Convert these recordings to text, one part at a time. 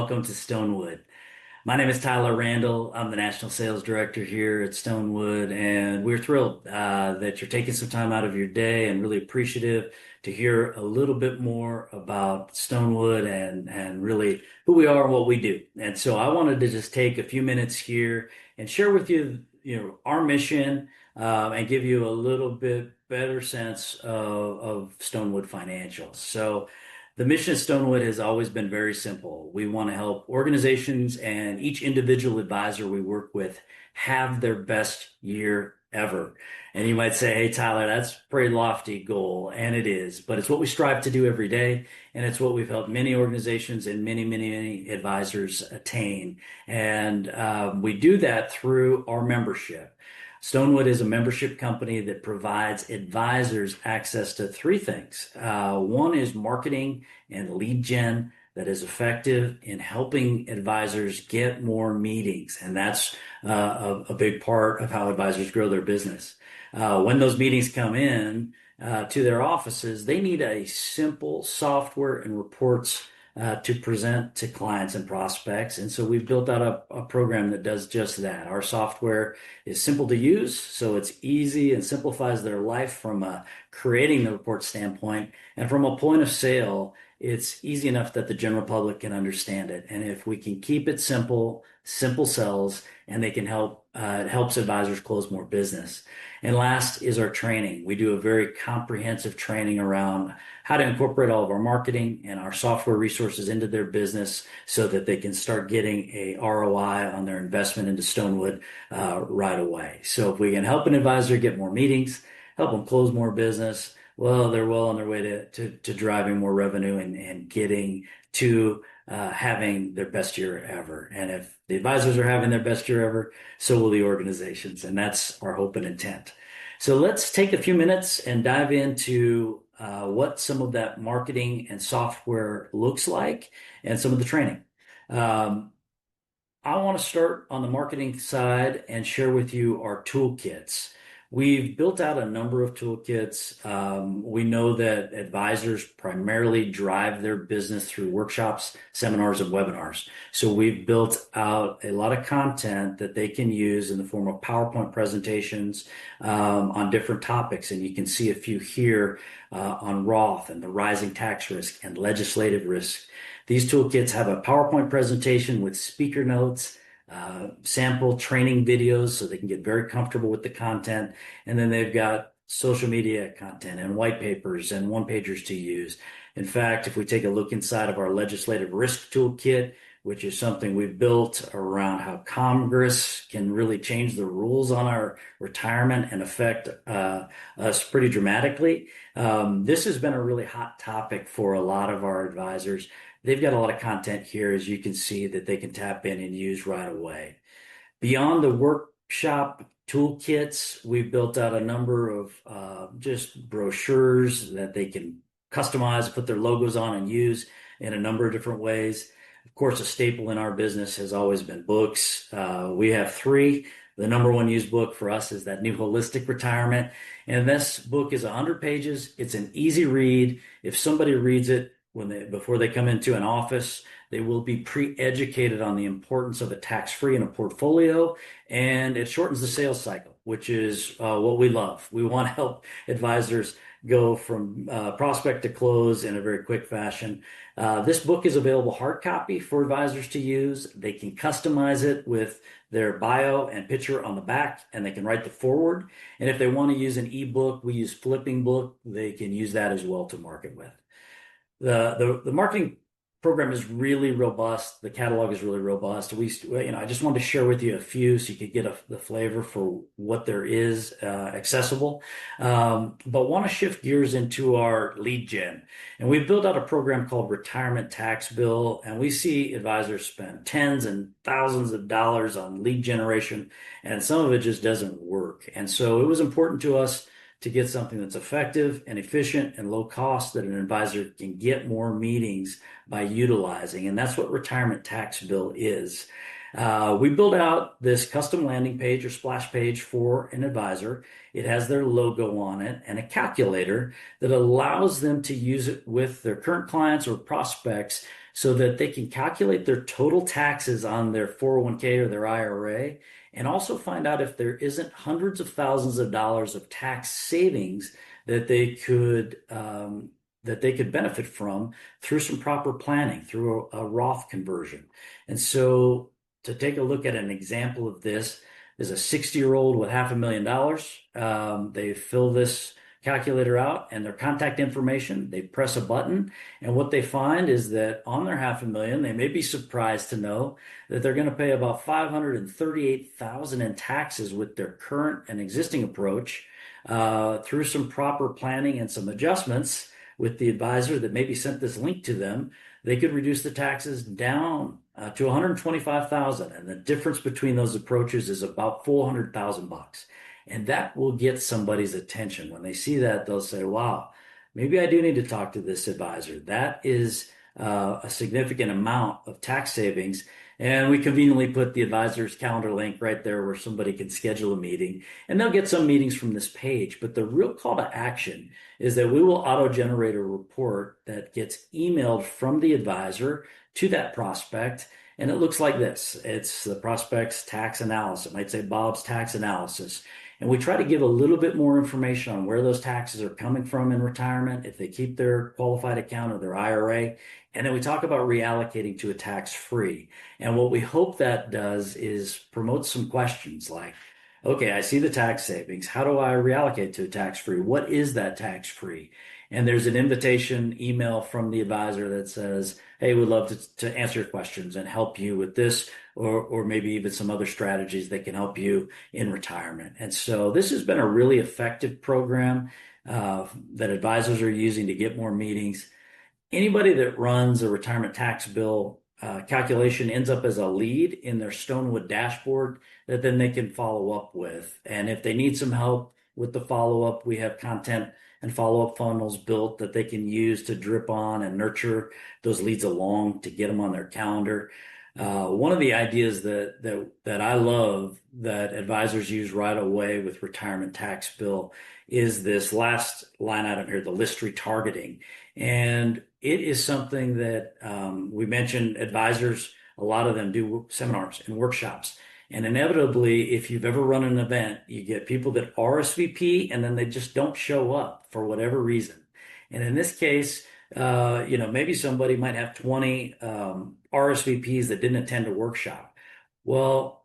Welcome to Stonewood. My name is Tyler Randall. I'm the National Sales Director here at Stonewood, and we're thrilled that you're taking some time out of your day and really appreciative to hear a little bit more about Stonewood and really who we are and what we do. And so I wanted to just take a few minutes here and share with you, our mission and give you a little bit better sense of Stonewood Financial. So the mission of Stonewood has always been very simple. We want to help organizations and each individual advisor we work with have their best year ever. And you might say, hey, Tyler, that's a pretty lofty goal. And it is, but it's what we strive to do every day. And it's what we've helped many organizations and many advisors attain. And we do that through our membership. Stonewood is a membership company that provides advisors access to three things. One is marketing and lead gen that is effective in helping advisors get more meetings. And that's a big part of how advisors grow their business. When those meetings come in to their offices, they need a simple software and reports to present to clients and prospects. And so we've built out a program that does just that. Our software is simple to use, so it's easy and simplifies their life from creating the report standpoint. And from a point of sale, it's easy enough that the general public can understand it. And if we can keep it simple sells, and they can help, it helps advisors close more business. And last is our training. We do a very comprehensive training around how to incorporate all of our marketing and our software resources into their business so that they can start getting a ROI on their investment into Stonewood right away. So if we can help an advisor get more meetings, help them close more business, well, they're well on their way to driving more revenue and getting to having their best year ever. And if the advisors are having their best year ever, so will the organizations. And that's our hope and intent. So let's take a few minutes and dive into what some of that marketing and software looks like and some of the training. I want to start on the marketing side and share with you our toolkits. We've built out a number of toolkits. We know that advisors primarily drive their business through workshops, seminars, and webinars. So we've built out a lot of content that they can use in the form of PowerPoint presentations on different topics. And you can see a few here on Roth and the rising tax risk and legislative risk. These toolkits have a PowerPoint presentation with speaker notes, sample training videos so they can get very comfortable with the content. And then they've got social media content and white papers and one-pagers to use. In fact, if we take a look inside of our legislative risk toolkit, which is something we've built around how Congress can really change the rules on our retirement and affect us pretty dramatically. This has been a really hot topic for a lot of our advisors. They've got a lot of content here, as you can see, that they can tap in and use right away. Beyond the workshop toolkits, we've built out a number of just brochures that they can customize, put their logos on and use in a number of different ways. Of course, a staple in our business has always been books. We have three. The number one used book for us is that new Holistic Retirement. And this book is 100 pages. It's an easy read. If somebody reads it, before they come into an office, they will be pre-educated on the importance of a tax-free and a portfolio, and it shortens the sales cycle, which is what we love. We want to help advisors go from prospect to close in a very quick fashion. This book is available hard copy for advisors to use. They can customize it with their bio and picture on the back, and they can write the forward. And if they want to use an ebook, we use Flipping Book. They can use that as well to market with. The marketing program is really robust. The catalog is really robust. I just wanted to share with you a few so you could get the flavor for what there is accessible. But want to shift gears into our lead gen. And we've built out a program called Retirement Tax Bill, and we see advisors spend tens and thousands of dollars on lead generation, and some of it just doesn't work. And so it was important to us to get something that's effective and efficient and low cost that an advisor can get more meetings by utilizing. And that's what Retirement Tax Bill is. We build out this custom landing page or splash page for an advisor. It has their logo on it and a calculator that allows them to use it with their current clients or prospects so that they can calculate their total taxes on their 401k or their IRA, and also find out if there isn't hundreds of thousands of dollars of tax savings that they could benefit from through some proper planning, through a Roth conversion. And so to take a look at an example of this is a 60-year-old with $500,000. They fill this calculator out and their contact information. They press a button, and what they find is that on their 500,000, they may be surprised to know that they're going to pay about 538,000 in taxes with their current and existing approach. Through some proper planning and some adjustments with the advisor that maybe sent this link to them, they could reduce the taxes down to 125,000, and the difference between those approaches is about 400,000 bucks. And that will get somebody's attention. When they see that, they'll say, wow, maybe I do need to talk to this advisor. That is a significant amount of tax savings. And we conveniently put the advisor's calendar link right there where somebody can schedule a meeting, and they'll get some meetings from this page. But the real call to action is that we will auto-generate a report that gets emailed from the advisor to that prospect. And it looks like this. It's the prospect's tax analysis. It might say Bob's tax analysis. And we try to give a little bit more information on where those taxes are coming from in retirement, if they keep their qualified account or their IRA. And then we talk about reallocating to a tax-free. And what we hope that does is promote some questions like, okay, I see the tax savings. How do I reallocate to a tax-free? What is that tax-free? And there's an invitation email from the advisor that says, hey, we'd love to answer your questions and help you with this, or maybe even some other strategies that can help you in retirement. And so this has been a really effective program that advisors are using to get more meetings. Anybody that runs a retirement tax bill calculation ends up as a lead in their Stonewood dashboard that then they can follow up with. And if they need some help with the follow-up, we have content and follow-up funnels built that they can use to drip on and nurture those leads along to get them on their calendar. One of the ideas that I love that advisors use right away with retirement tax bill is this last line item here, the list retargeting. And it is something that we mentioned advisors, a lot of them do seminars and workshops. And inevitably, if you've ever run an event, you get people that RSVP and then they just don't show up for whatever reason. And in this case, maybe somebody might have 20 RSVPs that didn't attend a workshop. Well,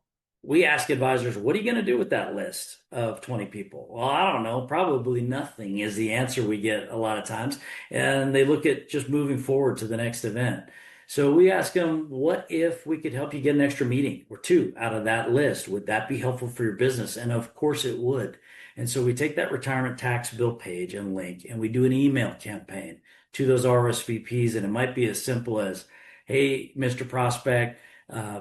we ask advisors, what are you going to do with that list of 20 people? Well, I don't know. Probably nothing is the answer we get a lot of times. And they look at just moving forward to the next event. So we ask them, what if we could help you get an extra meeting or two out of that list? Would that be helpful for your business? And of course it would. And so we take that retirement tax bill page and link, and we do an email campaign to those RSVPs. And it might be as simple as, hey, Mr. Prospect,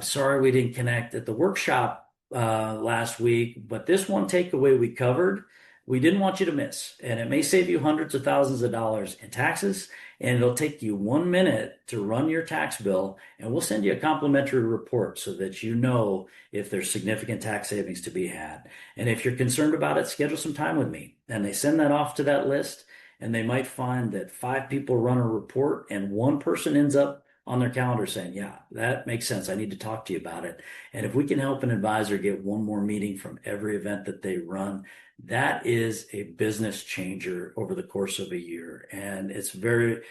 sorry we didn't connect at the workshop last week, but this one takeaway we covered, we didn't want you to miss. And it may save you hundreds of thousands of dollars in taxes, and it'll take you 1 minute to run your tax bill, and we'll send you a complimentary report so that you know if there's significant tax savings to be had. And if you're concerned about it, schedule some time with me. And they send that off to that list, and they might find that 5 people run a report and 1 person ends up on their calendar saying, yeah, that makes sense. I need to talk to you about it. And if we can help an advisor get 1 more meeting from every event that they run, that is a business changer over the course of a year. And it's very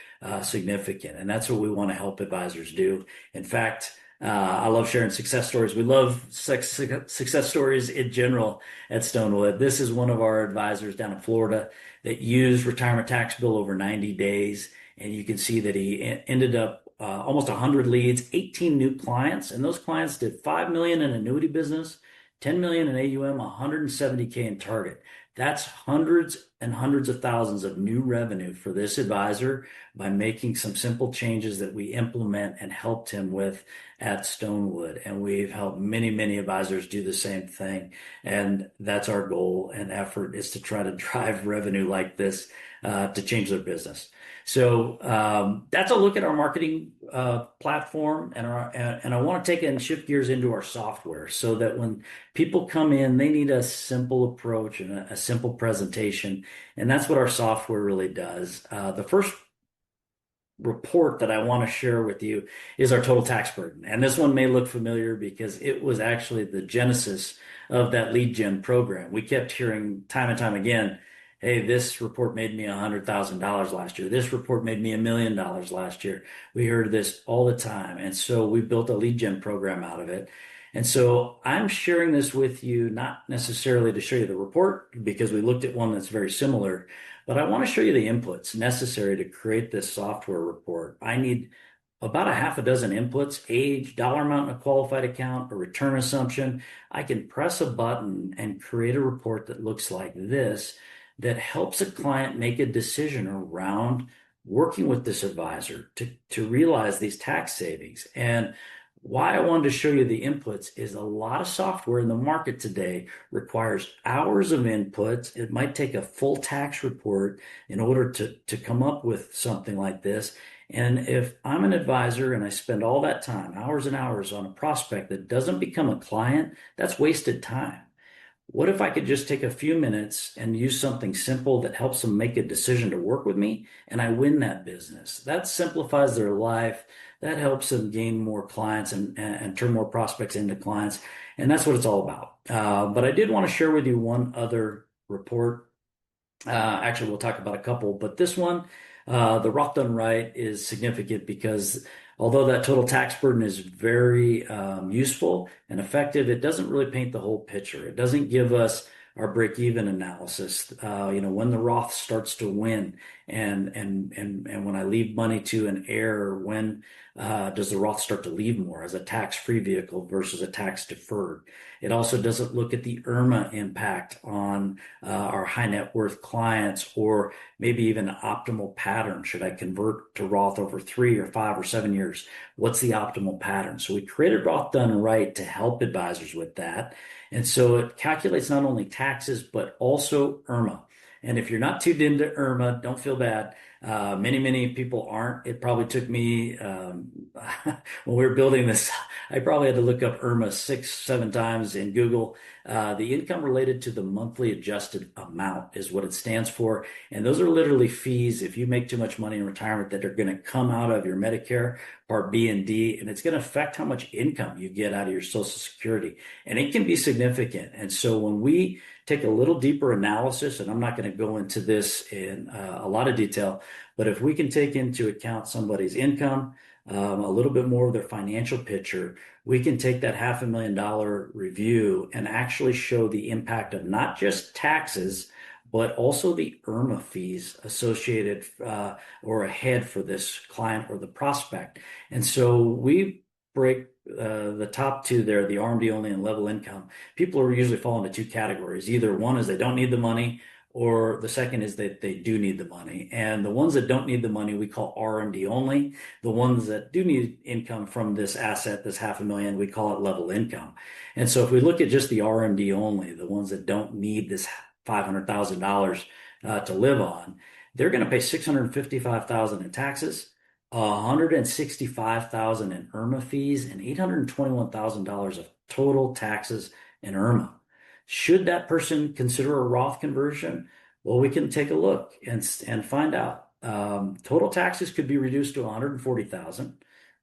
significant. And that's what we want to help advisors do. In fact, I love sharing success stories. We love success stories in general at Stonewood. This is one of our advisors down in Florida that used retirement tax bill over 90 days. And you can see that he ended up almost 100 leads, 18 new clients, and those clients did $5 million in annuity business, $10 million in AUM, $170K in target. That's hundreds and hundreds of thousands of new revenue for this advisor by making some simple changes that we implement and helped him with at Stonewood. And we've helped many, many advisors do the same thing. And that's our goal and effort, is to try to drive revenue like this to change their business. So that's a look at our marketing platform, and I want to take it and shift gears into our software, so that when people come in, they need a simple approach and a simple presentation, and that's what our software really does. The first report that I want to share with you is our total tax burden. And this one may look familiar because it was actually the genesis of that lead gen program. We kept hearing time and time again, hey, this report made me $100,000 last year. This report made me $1 million last year. We heard this all the time. And so we built a lead gen program out of it. And so I'm sharing this with you, not necessarily to show you the report because we looked at one that's very similar, but I want to show you the inputs necessary to create this software report. I need about a half a dozen inputs: age, dollar amount in a qualified account, a return assumption. I can press a button and create a report that looks like this that helps a client make a decision around working with this advisor to realize these tax savings. And why I wanted to show you the inputs is a lot of software in the market today requires hours of inputs. It might take a full tax report in order to come up with something like this. And if I'm an advisor and I spend all that time, hours and hours on a prospect that doesn't become a client, that's wasted time. What if I could just take a few minutes and use something simple that helps them make a decision to work with me and I win that business? That simplifies their life. That helps them gain more clients and turn more prospects into clients. And that's what it's all about. But I did want to share with you one other report. Actually, we'll talk about a couple, but this one, the Roth done right, is significant because although that total tax burden is very useful and effective, it doesn't really paint the whole picture. It doesn't give us our break-even analysis. When the Roth starts to win, and when I leave money to an heir, when does the Roth start to leave more as a tax-free vehicle versus a tax-deferred? It also doesn't look at the IRMA impact on our high net worth clients, or maybe even an optimal pattern. Should I convert to Roth over 3 or 5 or 7 years? What's the optimal pattern? So we created Roth Done Right to help advisors with that. And so it calculates not only taxes, but also IRMA. And if you're not tuned into IRMA, don't feel bad. Many people aren't. It probably took me, when we were building this, I probably had to look up IRMA 6, 7 times in Google. The income related to the monthly adjusted amount is what it stands for. And those are literally fees if you make too much money in retirement that are going to come out of your Medicare Part B and D, and it's going to affect how much income you get out of your Social Security. And it can be significant. And so when we take a little deeper analysis, and I'm not going to go into this in a lot of detail, but if we can take into account somebody's income, a little bit more of their financial picture, we can take that $500,000 review and actually show the impact of not just taxes, but also the IRMA fees associated or ahead for this client or the prospect. And so we break the top two there, the RMD only and level income. People are usually fall into two categories. Either one is they don't need the money, or the second is that they do need the money. And the ones that don't need the money, we call RMD only. The ones that do need income from this asset, this $500,000, we call it level income. And so if we look at just the RMD only, the ones that don't need this $500,000 to live on, they're going to pay $655,000 in taxes, $165,000 in IRMA fees, and $821,000 of total taxes in IRMA. Should that person consider a Roth conversion? Well, we can take a look and find out. Total taxes could be reduced to $140,000.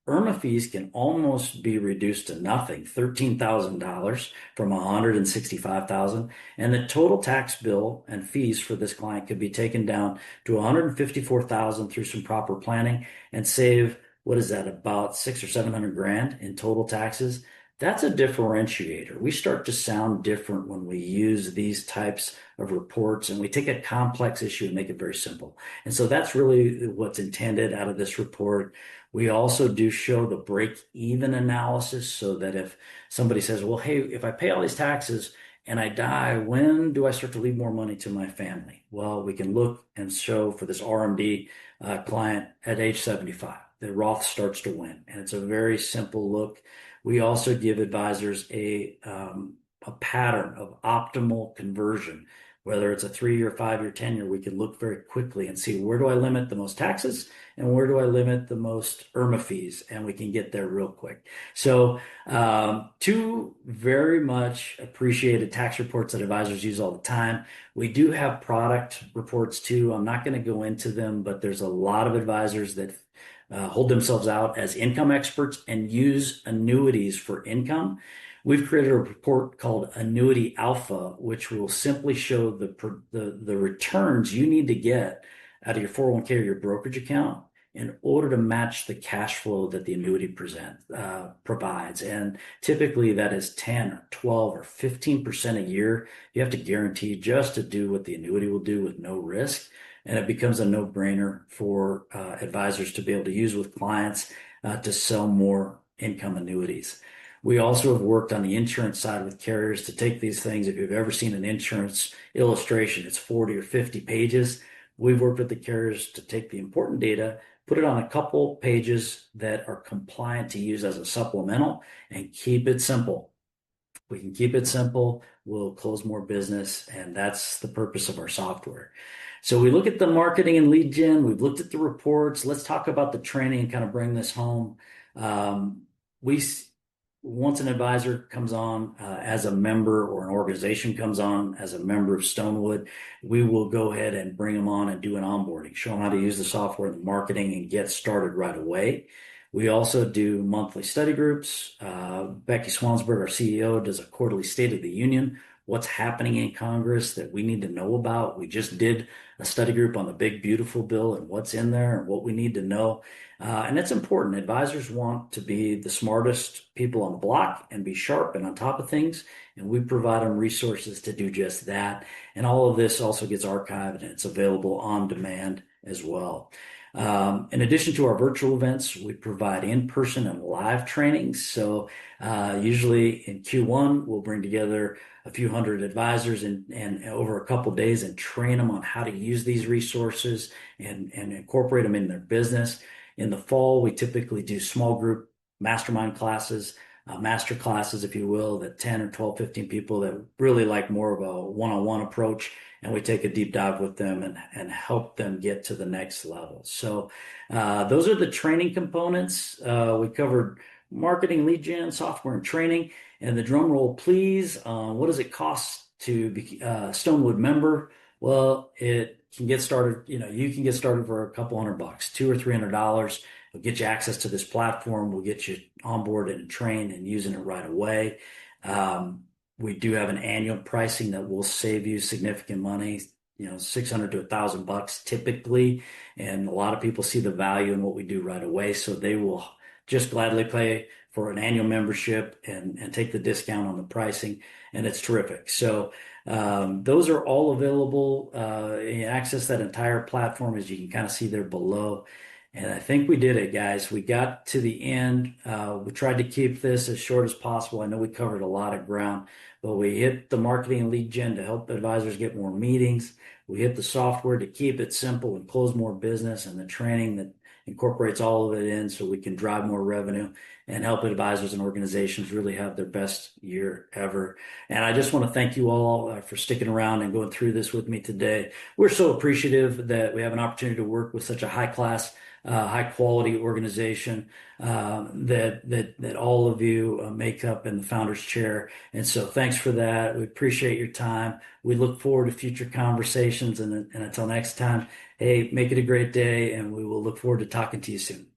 IRMA fees can almost be reduced to nothing, $13,000 from $165,000. And the total tax bill and fees for this client could be taken down to $154,000 through some proper planning and save, what is that, about 600 or 700 grand in total taxes. That's a differentiator. We start to sound different when we use these types of reports, and we take a complex issue and make it very simple. And so that's really what's intended out of this report. We also do show the break-even analysis so that if somebody says, well, hey, if I pay all these taxes and I die, when do I start to leave more money to my family? Well, we can look and show for this RMD client at age 75, the Roth starts to win. And it's a very simple look. We also give advisors a pattern of optimal conversion whether it's a 3-year, 5-year, 10-year, we can look very quickly and see where do I limit the most taxes and where do I limit the most IRMA fees, and we can get there real quick. So two very much appreciated tax reports that advisors use all the time. We do have product reports too. I'm not going to go into them, but there's a lot of advisors that hold themselves out as income experts and use annuities for income. We've created a report called Annuity Alpha, which will simply show the returns you need to get out of your 401k or your brokerage account in order to match the cash flow that the annuity provides. And typically that is 10 or 12 or 15% a year. You have to guarantee just to do what the annuity will do with no risk. And it becomes a no-brainer for advisors to be able to use with clients to sell more income annuities. We also have worked on the insurance side with carriers to take these things. If you've ever seen an insurance illustration, it's 40 or 50 pages. We've worked with the carriers to take the important data, put it on a couple pages that are compliant to use as a supplemental, and keep it simple. We can keep it simple, we'll close more business, and that's the purpose of our software. So we look at the marketing and lead gen, we've looked at the reports. Let's talk about the training and kind of bring this home. Once an advisor comes on as a member, or an organization comes on as a member of Stonewood, we will go ahead and bring them on and do an onboarding, show them how to use the software and the marketing and get started right away. We also do monthly study groups. Becky Swansburg, our CEO, does a quarterly State of the Union, what's happening in Congress that we need to know about. We just did a study group on the big, beautiful bill and what's in there and what we need to know. And that's important. Advisors want to be the smartest people on the block and be sharp and on top of things. And we provide them resources to do just that. And all of this also gets archived and it's available on demand as well. In addition to our virtual events, we provide in-person and live trainings. So usually in Q1, we'll bring together a few hundred advisors and over a couple days and train them on how to use these resources and incorporate them in their business. In the fall, we typically do small group mastermind classes, master classes, if you will, that 10 or 12, 15 people that really like more of a one-on-one approach. And we take a deep dive with them and help them get to the next level. So those are the training components. We covered marketing, lead gen, software, and training. And the drum roll, please. What does it cost to be a Stonewood member? Well, it can get started. You can get started for a couple $100, $200 or $300. We'll get you access to this platform. We'll get you onboarded and trained and using it right away. We do have an annual pricing that will save you significant money, $600 to $1,000 typically. And a lot of people see the value in what we do right away. So they will just gladly pay for an annual membership and take the discount on the pricing. And it's terrific. So those are all available. You access that entire platform, as you can kind of see there below. And I think we did it, guys. We got to the end. We tried to keep this as short as possible. I know we covered a lot of ground, but we hit the marketing and lead gen to help advisors get more meetings. We hit the software to keep it simple and close more business, and the training that incorporates all of it in so we can drive more revenue and help advisors and organizations really have their best year ever. And I just want to thank you all for sticking around and going through this with me today. We're so appreciative that we have an opportunity to work with such a high-class, high-quality organization that all of you make up in the founder's chair. And so thanks for that. We appreciate your time. We look forward to future conversations. And until next time, hey, make it a great day, and we will look forward to talking to you soon.